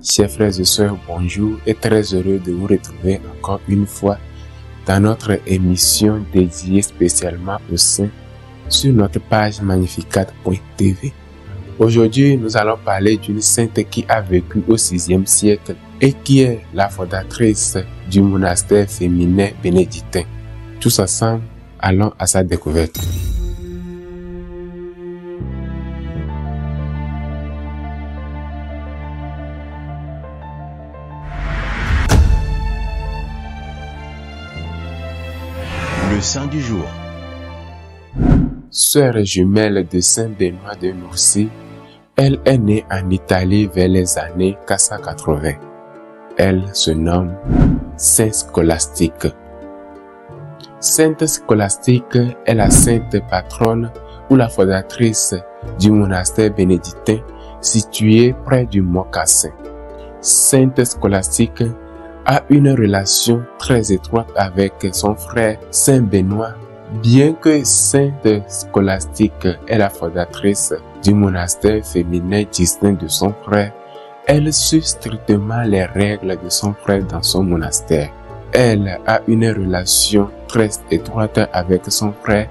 Chers frères et sœurs, bonjour et très heureux de vous retrouver encore une fois dans notre émission dédiée spécialement aux saints sur notre page magnificat.tv. Aujourd'hui, nous allons parler d'une sainte qui a vécu au 6e siècle et qui est la fondatrice du monastère féminin bénédictin. Tous ensemble, allons à sa découverte. Le saint du jour. Sœur jumelle de Saint Benoît de Nursie, elle est née en Italie vers les années 480. Elle se nomme Sainte Scolastique. Sainte Scolastique est la sainte patronne ou la fondatrice du monastère bénédictin situé près du Mont Cassin. Sainte Scolastique a une relation très étroite avec son frère Saint Benoît. Bien que Sainte Scolastique est la fondatrice du monastère féminin distinct de son frère, elle suit strictement les règles de son frère dans son monastère. Elle a une relation très étroite avec son frère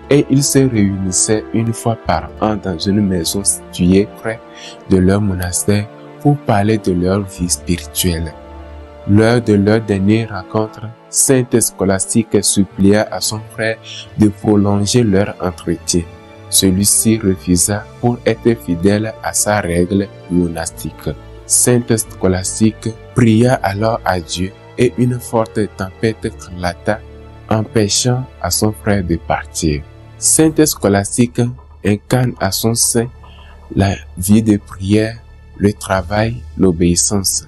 et ils se réunissaient une fois par an dans une maison située près de leur monastère pour parler de leur vie spirituelle. Lors de leur dernière rencontre, Sainte Scolastique supplia à son frère de prolonger leur entretien. Celui-ci refusa pour être fidèle à sa règle monastique. Sainte Scolastique pria alors à Dieu et une forte tempête éclata, empêchant à son frère de partir. Sainte Scolastique incarne à son sein la vie de prière, le travail, l'obéissance.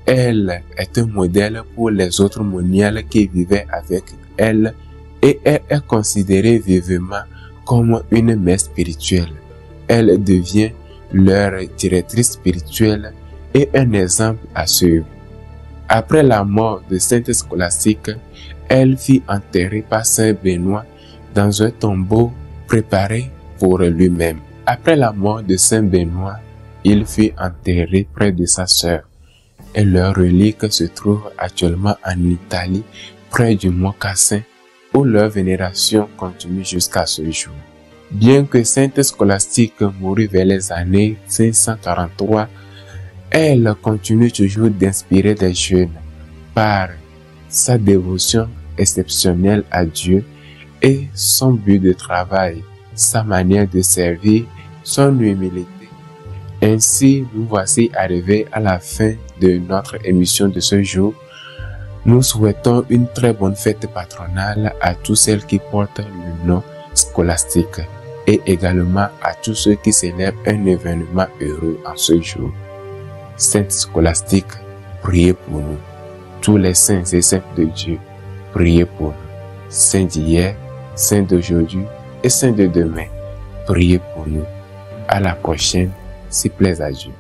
Elle est un modèle pour les autres moniales qui vivaient avec elle et elle est considérée vivement comme une mère spirituelle. Elle devient leur directrice spirituelle et un exemple à suivre. Après la mort de Sainte Scolastique, elle fut enterrée par Saint Benoît dans un tombeau préparé pour lui-même. Après la mort de Saint Benoît, il fut enterré près de sa sœur. Et leur relique se trouve actuellement en Italie, près du Mont Cassin, où leur vénération continue jusqu'à ce jour. Bien que Sainte Scolastique mourut vers les années 543, elle continue toujours d'inspirer des jeunes par sa dévotion exceptionnelle à Dieu et son but de travail, sa manière de servir, son humilité. Ainsi, nous voici arrivés à la fin de notre émission de ce jour. Nous souhaitons une très bonne fête patronale à tous celles qui portent le nom scolastique et également à tous ceux qui célèbrent un événement heureux en ce jour. Sainte Scolastique, priez pour nous. Tous les saints et saintes de Dieu, priez pour nous. Saints d'hier, saints d'aujourd'hui et saints de demain, priez pour nous. À la prochaine, s'il plaise à Dieu.